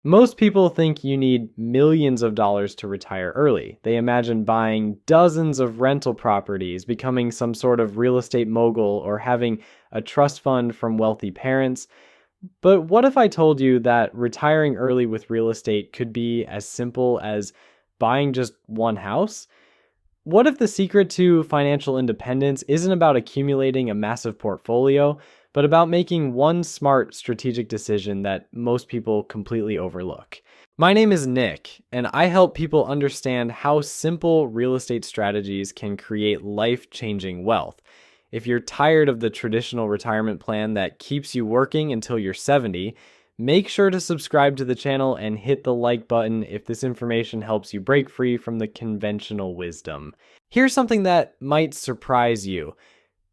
Most people think you need millions of dollars to retire early. They imagine buying dozens of rental properties, becoming some sort of real estate mogul, or having a trust fund from wealthy parents. But what if I told you that retiring early with real estate could be as simple as buying just one house? What if the secret to financial independence isn't about accumulating a massive portfolio, but about making one smart strategic decision that most people completely overlook? My name is Nick, and I help people understand how simple real estate strategies can create life-changing wealth. If you're tired of the traditional retirement plan that keeps you working until you're 70, make sure to subscribe to the channel and hit the like button if this information helps you break free from the conventional wisdom. Here's something that might surprise you.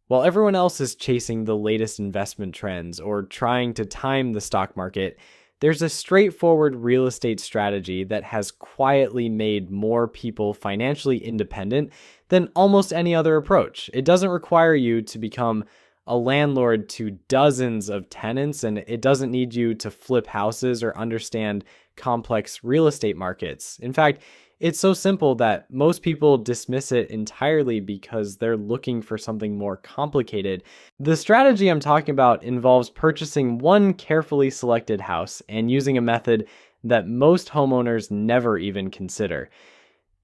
While everyone else is chasing the latest investment trends or trying to time the stock market, there's a straightforward real estate strategy that has quietly made more people financially independent than almost any other approach. It doesn't require you to become a landlord to dozens of tenants, and it doesn't need you to flip houses or understand complex real estate markets. In fact, it's so simple that most people dismiss it entirely because they're looking for something more complicated. The strategy I'm talking about involves purchasing one carefully selected house and using a method that most homeowners never even consider.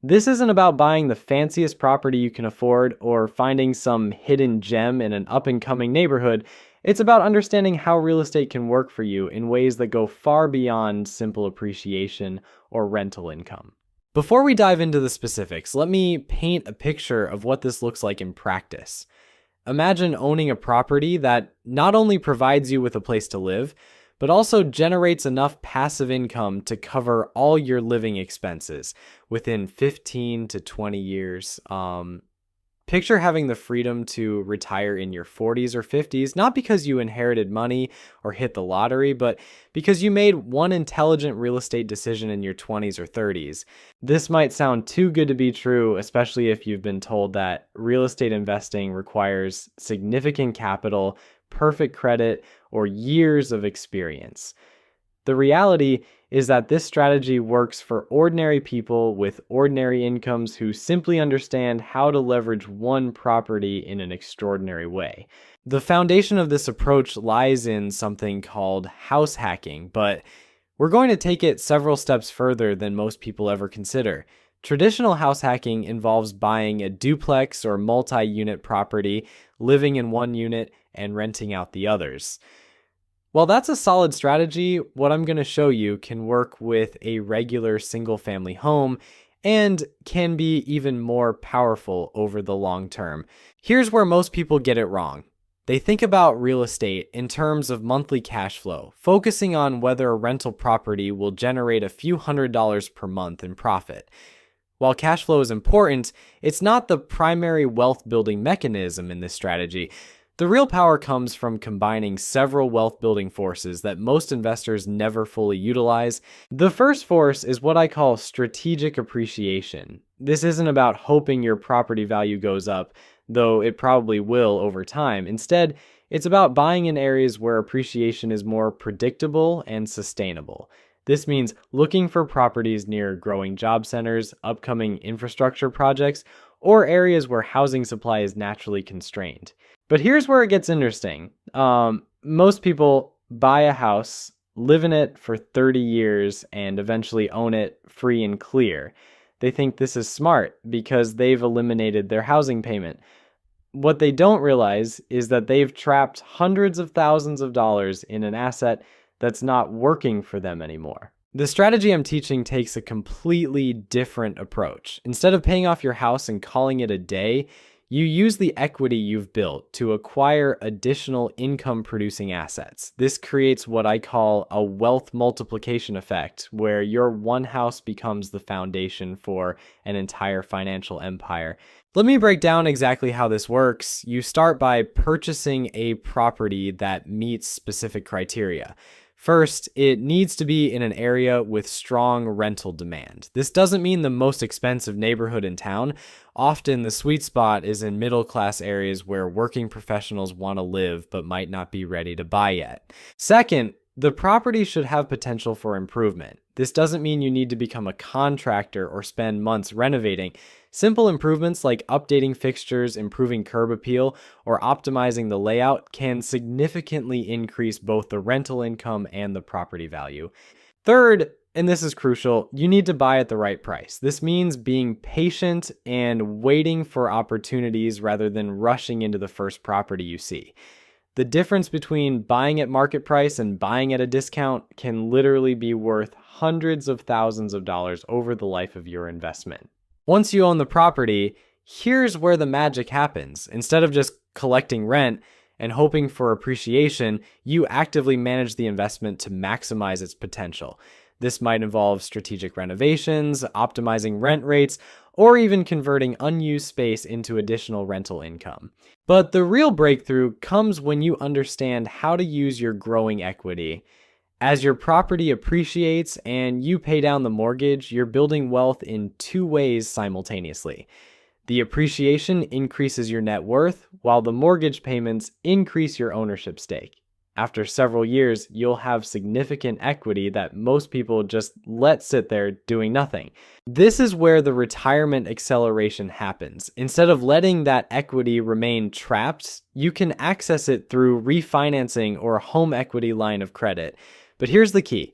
This isn't about buying the fanciest property you can afford or finding some hidden gem in an up-and-coming neighborhood. It's about understanding how real estate can work for you in ways that go far beyond simple appreciation or rental income. Before we dive into the specifics, let me paint a picture of what this looks like in practice. Imagine owning a property that not only provides you with a place to live, but also generates enough passive income to cover all your living expenses within 15 to 20 years. Picture having the freedom to retire in your 40s or 50s, not because you inherited money or hit the lottery, but because you made one intelligent real estate decision in your 20s or 30s. This might sound too good to be true, especially if you've been told that real estate investing requires significant capital, perfect credit, or years of experience. The reality is that this strategy works for ordinary people with ordinary incomes who simply understand how to leverage one property in an extraordinary way. The foundation of this approach lies in something called house hacking, but we're going to take it several steps further than most people ever consider. Traditional house hacking involves buying a duplex or multi-unit property, living in one unit, and renting out the others. While that's a solid strategy, what I'm going to show you can work with a regular single-family home and can be even more powerful over the long term. Here's where most people get it wrong. They think about real estate in terms of monthly cash flow, focusing on whether a rental property will generate a few $100s per month in profit. While cash flow is important, it's not the primary wealth-building mechanism in this strategy. The real power comes from combining several wealth-building forces that most investors never fully utilize. The first force is what I call strategic appreciation. This isn't about hoping your property value goes up, though it probably will over time. Instead, it's about buying in areas where appreciation is more predictable and sustainable. This means looking for properties near growing job centers, upcoming infrastructure projects, or areas where housing supply is naturally constrained. But here's where it gets interesting. Most people buy a house, live in it for 30 years, and eventually own it free and clear. They think this is smart because they've eliminated their housing payment. What they don't realize is that they've trapped hundreds of thousands of dollars in an asset that's not working for them anymore. The strategy I'm teaching takes a completely different approach. Instead of paying off your house and calling it a day, you use the equity you've built to acquire additional income-producing assets. This creates what I call a wealth multiplication effect, where your one house becomes the foundation for an entire financial empire. Let me break down exactly how this works. You start by purchasing a property that meets specific criteria. First, it needs to be in an area with strong rental demand. This doesn't mean the most expensive neighborhood in town. Often the sweet spot is in middle-class areas where working professionals want to live but might not be ready to buy yet. Second, The property should have potential for improvement. This doesn't mean you need to become a contractor or spend months renovating. Simple improvements like updating fixtures, improving curb appeal, or optimizing the layout can significantly increase both the rental income and the property value. Third, and this is crucial, you need to buy at the right price. This means being patient and waiting for opportunities rather than rushing into the first property you see. The difference between buying at market price and buying at a discount can literally be worth hundreds of thousands of dollars over the life of your investment. Once you own the property, here's where the magic happens. Instead of just collecting rent and hoping for appreciation, you actively manage the investment to maximize its potential. This might involve strategic renovations, optimizing rent rates, or even converting unused space into additional rental income. But the real breakthrough comes when you understand how to use your growing equity. As your property appreciates and you pay down the mortgage, you're building wealth in two ways simultaneously. The appreciation increases your net worth, while the mortgage payments increase your ownership stake. After several years, you'll have significant equity that most people just let sit there doing nothing. This is where the retirement acceleration happens. Instead of letting that equity remain trapped, you can access it through refinancing or a home equity line of credit. But here's the key.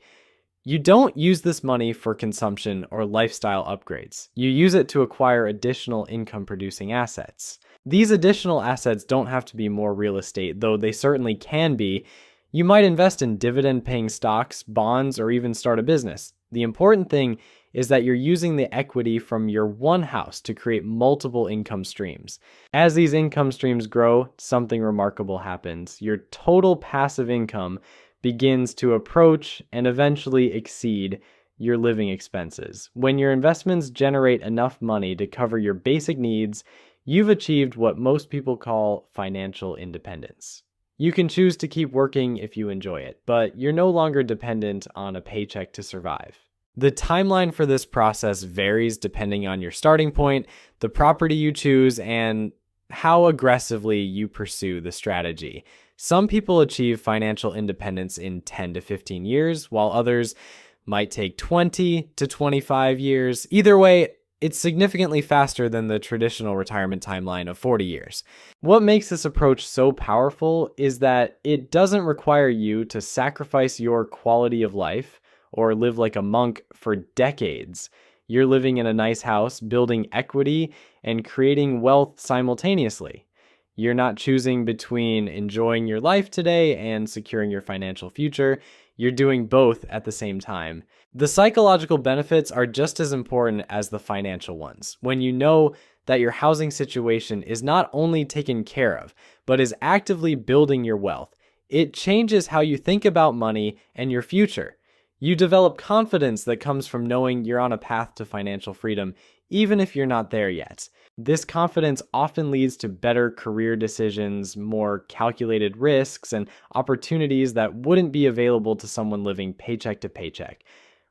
You don't use this money for consumption or lifestyle upgrades. You use it to acquire additional income-producing assets. These additional assets don't have to be more real estate, though they certainly can be. You might invest in dividend-paying stocks, bonds, or even start a business. The important thing is that you're using the equity from your one house to create multiple income streams. As these income streams grow, something remarkable happens. Your total passive income begins to approach and eventually exceed your living expenses. When your investments generate enough money to cover your basic needs, you've achieved what most people call financial independence. You can choose to keep working if you enjoy it, but you're no longer dependent on a paycheck to survive. The timeline for this process varies depending on your starting point, the property you choose, and how aggressively you pursue the strategy. Some people achieve financial independence in 10 to 15 years, while others might take 20 to 25 years. Either way, it's significantly faster than the traditional retirement timeline of 40 years. What makes this approach so powerful is that it doesn't require you to sacrifice your quality of life or live like a monk for decades. You're living in a nice house, building equity, and creating wealth simultaneously. You're not choosing between enjoying your life today and securing your financial future. You're doing both at the same time. The psychological benefits are just as important as the financial ones. When you know that your housing situation is not only taken care of, but is actively building your wealth, it changes how you think about money and your future. You develop confidence that comes from knowing you're on a path to financial freedom, even if you're not there yet. This confidence often leads to better career decisions, more calculated risks, and opportunities that wouldn't be available to someone living paycheck to paycheck.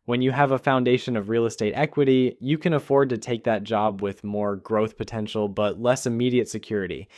When you have a foundation of real estate equity, you can afford to take that job with more growth potential but less immediate security.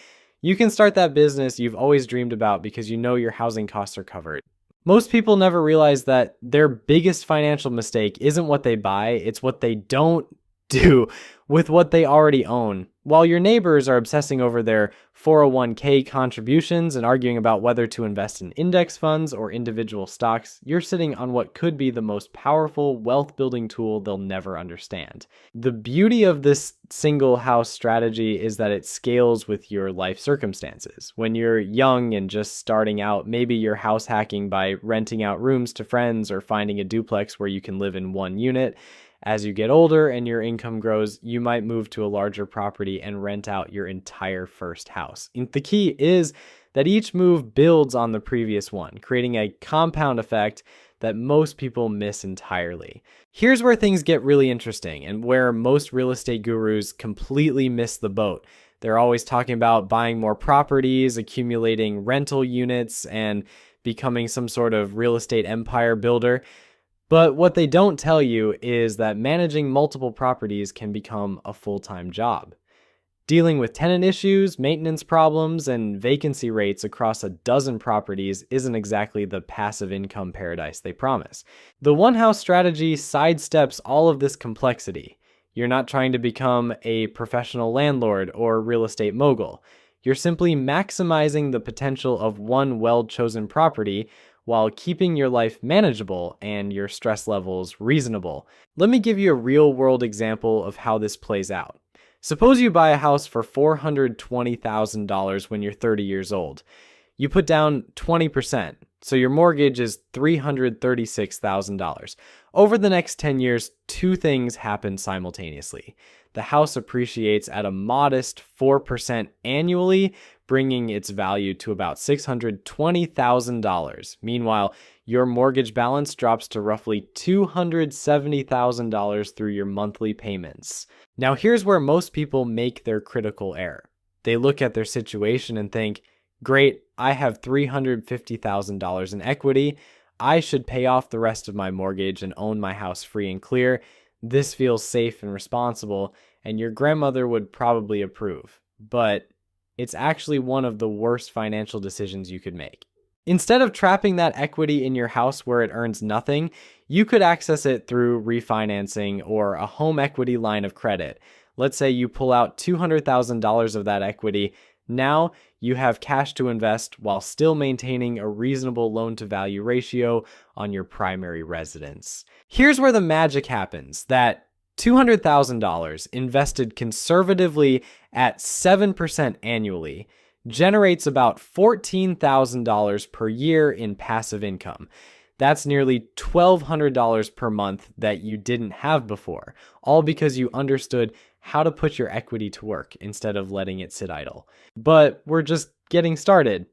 You can start that business you've always dreamed about because you know your housing costs are covered. Most people never realize that their biggest financial mistake isn't what they buy, it's what they don't do with what they already own. While your neighbors are obsessing over their 401k contributions and arguing about whether to invest in index funds or individual stocks, you're sitting on what could be the most powerful wealth-building tool they'll never understand. The beauty of this single house strategy is that it scales with your life circumstances. When you're young and just starting out, maybe you're house hacking by renting out rooms to friends or finding a duplex where you can live in one unit. As you get older and your income grows, you might move to a larger property and rent out your entire first house. And the key is that each move builds on the previous one, creating a compound effect that most people miss entirely. Here's where things get really interesting and where most real estate gurus completely miss the boat. They're always talking about buying more properties, accumulating rental units, and becoming some sort of real estate empire builder. But what they don't tell you is that managing multiple properties can become a full-time job. Dealing with tenant issues, maintenance problems, and vacancy rates across a dozen properties isn't exactly the passive income paradise they promise. The one house strategy sidesteps all of this complexity. You're not trying to become a professional landlord or real estate mogul. You're simply maximizing the potential of one well-chosen property while keeping your life manageable and your stress levels reasonable. Let me give you a real-world example of how this plays out. Suppose you buy a house for $420,000 when you're 30 years old. You put down 20%, so your mortgage is $336,000. Over the next 10 years, two things happen simultaneously. The house appreciates at a modest 4% annually, bringing its value to about $620,000. Meanwhile, your mortgage balance drops to roughly $270,000 through your monthly payments. Now, here's where most people make their critical error. They look at their situation and think, great, I have $350,000 in equity. I should pay off the rest of my mortgage and own my house free and clear. This feels safe and responsible, and your grandmother would probably approve. But it's actually one of the worst financial decisions you could make. Instead of trapping that equity in your house where it earns nothing, you could access it through refinancing or a home equity line of credit. Let's say you pull out $200,000 of that equity. Now you have cash to invest while still maintaining a reasonable loan-to-value ratio on your primary residence. Here's where the magic happens. That $200,000 invested conservatively at 7% annually generates about $14,000 per year in passive income. That's nearly $1,200 per month that you didn't have before, all because you understood how to put your equity to work instead of letting it sit idle. But we're just getting started.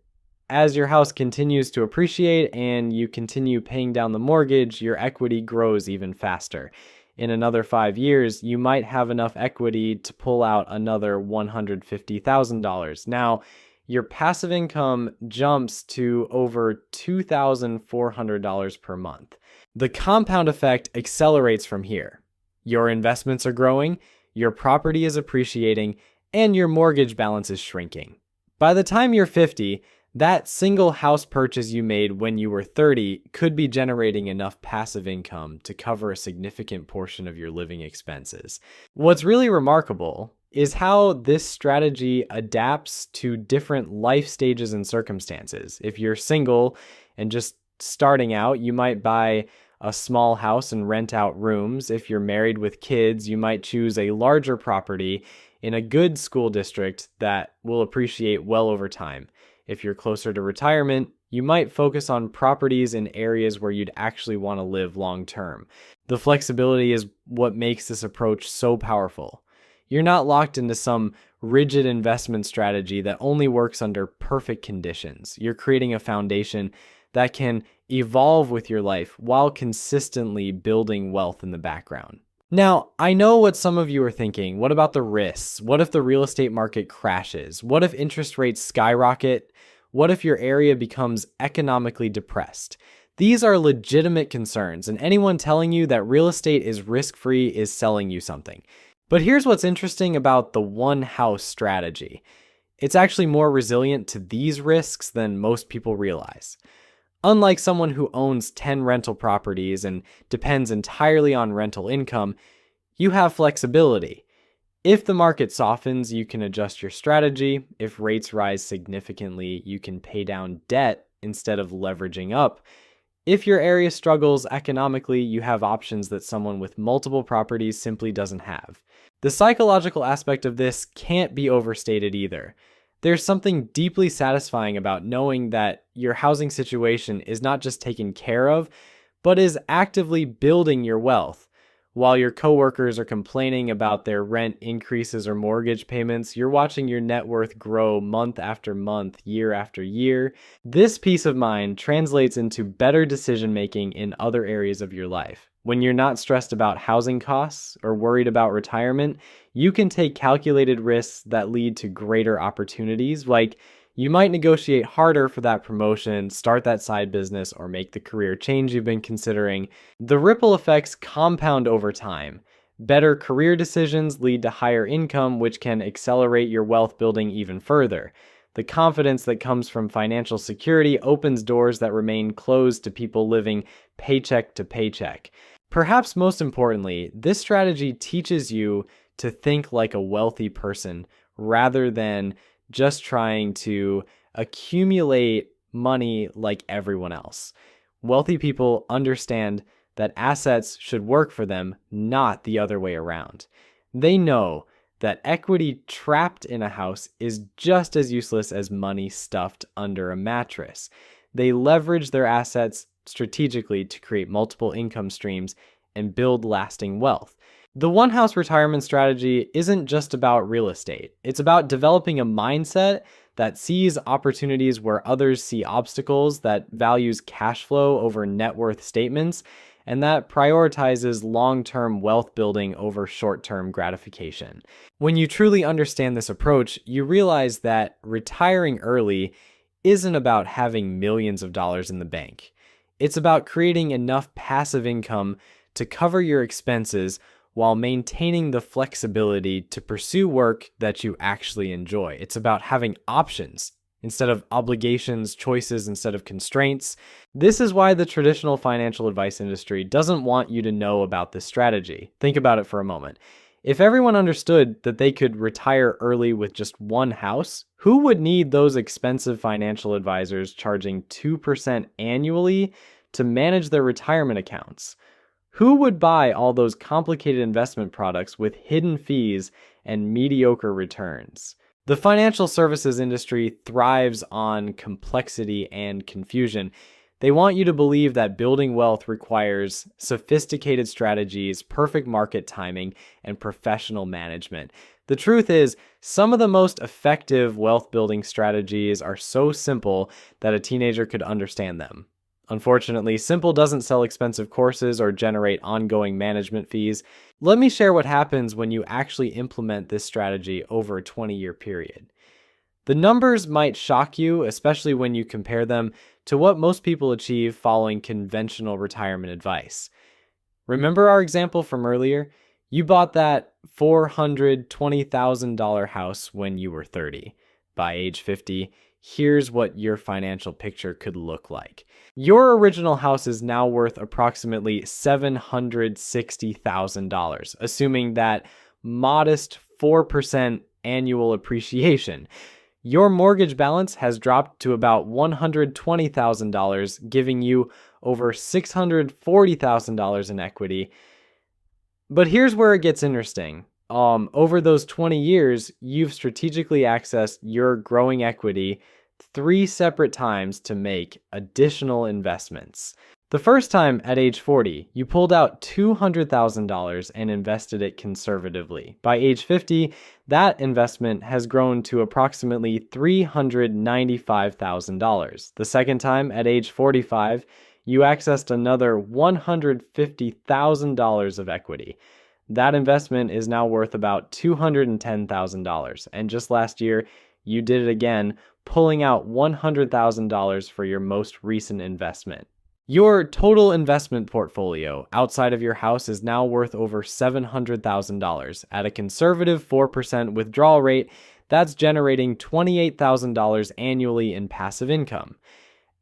As your house continues to appreciate and you continue paying down the mortgage, your equity grows even faster. In another 5 years, you might have enough equity to pull out another $150,000. Now, your passive income jumps to over $2,400 per month. The compound effect accelerates from here. Your investments are growing, your property is appreciating, and your mortgage balance is shrinking. By the time you're 50, that single house purchase you made when you were 30 could be generating enough passive income to cover a significant portion of your living expenses. What's really remarkable is how this strategy adapts to different life stages and circumstances. If you're single and just starting out, you might buy a small house and rent out rooms. If you're married with kids, you might choose a larger property in a good school district that will appreciate well over time. If you're closer to retirement, you might focus on properties in areas where you'd actually want to live long term. The flexibility is what makes this approach so powerful. You're not locked into some rigid investment strategy that only works under perfect conditions. You're creating a foundation that can evolve with your life while consistently building wealth in the background. Now, I know what some of you are thinking. What about the risks? What if the real estate market crashes? What if interest rates skyrocket? What if your area becomes economically depressed? These are legitimate concerns, and anyone telling you that real estate is risk-free is selling you something. But here's what's interesting about the one house strategy. It's actually more resilient to these risks than most people realize. Unlike someone who owns 10 rental properties and depends entirely on rental income, you have flexibility. If the market softens, you can adjust your strategy. If rates rise significantly, you can pay down debt instead of leveraging up. If your area struggles economically, you have options that someone with multiple properties simply doesn't have. The psychological aspect of this can't be overstated either. There's something deeply satisfying about knowing that your housing situation is not just taken care of, but is actively building your wealth. While your coworkers are complaining about their rent increases or mortgage payments, you're watching your net worth grow month after month, year after year. This peace of mind translates into better decision making in other areas of your life. When you're not stressed about housing costs or worried about retirement, you can take calculated risks that lead to greater opportunities, like you might negotiate harder for that promotion, start that side business, or make the career change you've been considering. The ripple effects compound over time. Better career decisions lead to higher income, which can accelerate your wealth building even further. The confidence that comes from financial security opens doors that remain closed to people living paycheck to paycheck. Perhaps most importantly, this strategy teaches you to think like a wealthy person rather than just trying to accumulate money like everyone else. Wealthy people understand that assets should work for them, not the other way around. They know that equity trapped in a house is just as useless as money stuffed under a mattress. They leverage their assets strategically to create multiple income streams and build lasting wealth. The one house retirement strategy isn't just about real estate. It's about developing a mindset that sees opportunities where others see obstacles, that values cash flow over net worth statements, and that prioritizes long-term wealth building over short-term gratification. When you truly understand this approach, you realize that retiring early isn't about having millions of dollars in the bank. It's about creating enough passive income to cover your expenses while maintaining the flexibility to pursue work that you actually enjoy. It's about having options instead of obligations, choices instead of constraints. This is why the traditional financial advice industry doesn't want you to know about this strategy. Think about it for a moment. If everyone understood that they could retire early with just one house, who would need those expensive financial advisors charging 2% annually to manage their retirement accounts? Who would buy all those complicated investment products with hidden fees and mediocre returns? The financial services industry thrives on complexity and confusion. They want you to believe that building wealth requires sophisticated strategies, perfect market timing, and professional management. The truth is, some of the most effective wealth building strategies are so simple that a teenager could understand them. Unfortunately, simple doesn't sell expensive courses or generate ongoing management fees. Let me share what happens when you actually implement this strategy over a 20-year period. The numbers might shock you, especially when you compare them to what most people achieve following conventional retirement advice. Remember our example from earlier? You bought that $420,000 house when you were 30. By age 50, here's what your financial picture could look like. Your original house is now worth approximately $760,000, assuming that modest 4% annual appreciation. Your mortgage balance has dropped to about $120,000, giving you over $640,000 in equity. But here's where it gets interesting. Over those 20 years, you've strategically accessed your growing equity 3 separate times to make additional investments. The first time at age 40, you pulled out $200,000 and invested it conservatively. By age 50, that investment has grown to approximately $395,000. The second time at age 45, you accessed another $150,000 of equity. That investment is now worth about $210,000. And just last year, you did it again, pulling out $100,000 for your most recent investment. Your total investment portfolio outside of your house is now worth over $700,000. At a conservative 4% withdrawal rate, that's generating $28,000 annually in passive income.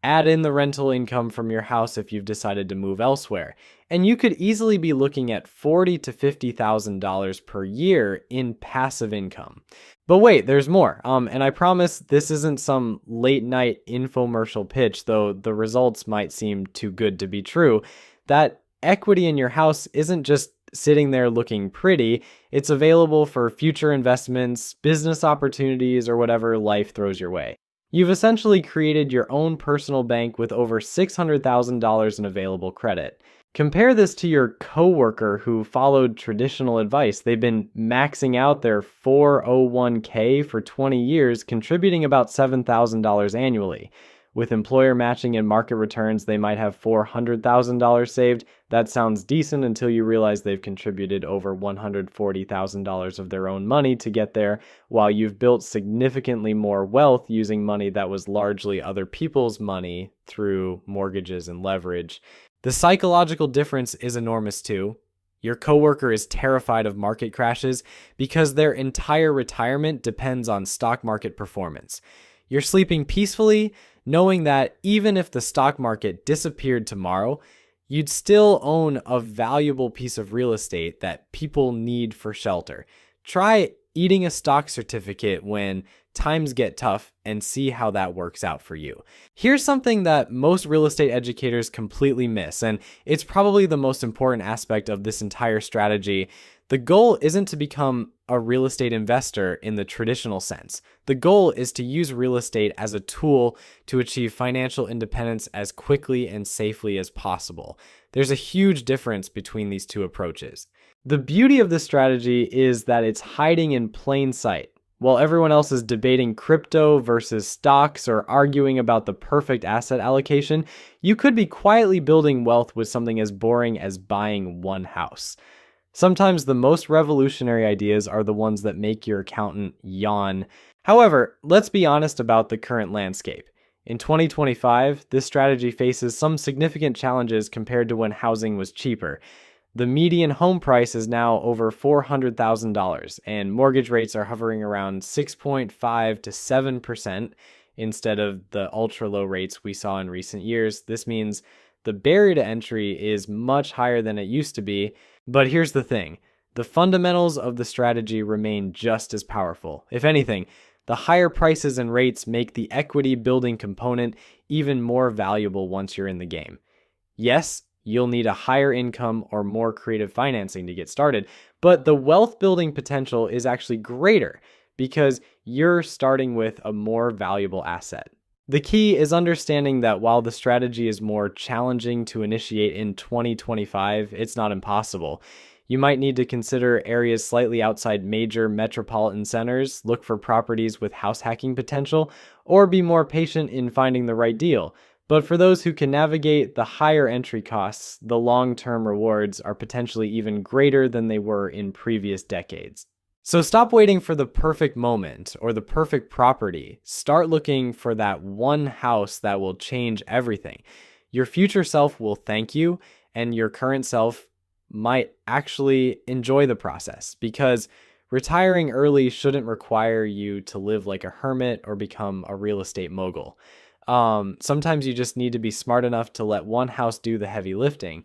Add in the rental income from your house if you've decided to move elsewhere, and you could easily be looking at $40,000 to $50,000 per year in passive income. But wait, there's more. And I promise this isn't some late night infomercial pitch, though the results might seem too good to be true. That equity in your house isn't just sitting there looking pretty. It's available for future investments, business opportunities, or whatever life throws your way. You've essentially created your own personal bank with over $600,000 in available credit. Compare this to your coworker who followed traditional advice. They've been maxing out their 401k for 20 years, contributing about $7,000 annually. With employer matching and market returns, they might have $400,000 saved. That sounds decent until you realize they've contributed over $140,000 of their own money to get there, while you've built significantly more wealth using money that was largely other people's money through mortgages and leverage. The psychological difference is enormous too. Your coworker is terrified of market crashes because their entire retirement depends on stock market performance. You're sleeping peacefully, knowing that even if the stock market disappeared tomorrow, you'd still own a valuable piece of real estate that people need for shelter. Try eating a stock certificate when times get tough and see how that works out for you. Here's something that most real estate educators completely miss, and it's probably the most important aspect of this entire strategy. The goal isn't to become a real estate investor in the traditional sense. The goal is to use real estate as a tool to achieve financial independence as quickly and safely as possible. There's a huge difference between these two approaches. The beauty of this strategy is that it's hiding in plain sight. While everyone else is debating crypto versus stocks or arguing about the perfect asset allocation, you could be quietly building wealth with something as boring as buying one house. Sometimes the most revolutionary ideas are the ones that make your accountant yawn. However, let's be honest about the current landscape. In 2025, this strategy faces some significant challenges compared to when housing was cheaper. The median home price is now over $400,000, and mortgage rates are hovering around 6.5 to 7% instead of the ultra low rates we saw in recent years. This means the barrier to entry is much higher than it used to be. But here's the thing, the fundamentals of the strategy remain just as powerful. If anything, the higher prices and rates make the equity building component even more valuable once you're in the game. Yes, you'll need a higher income or more creative financing to get started, but the wealth building potential is actually greater because you're starting with a more valuable asset. The key is understanding that while the strategy is more challenging to initiate in 2025, it's not impossible. You might need to consider areas slightly outside major metropolitan centers, look for properties with house hacking potential, or be more patient in finding the right deal. But for those who can navigate the higher entry costs, the long-term rewards are potentially even greater than they were in previous decades. So stop waiting for the perfect moment or the perfect property. Start looking for that one house that will change everything. Your future self will thank you, and your current self might actually enjoy the process, because retiring early shouldn't require you to live like a hermit or become a real estate mogul. Sometimes you just need to be smart enough to let one house do the heavy lifting.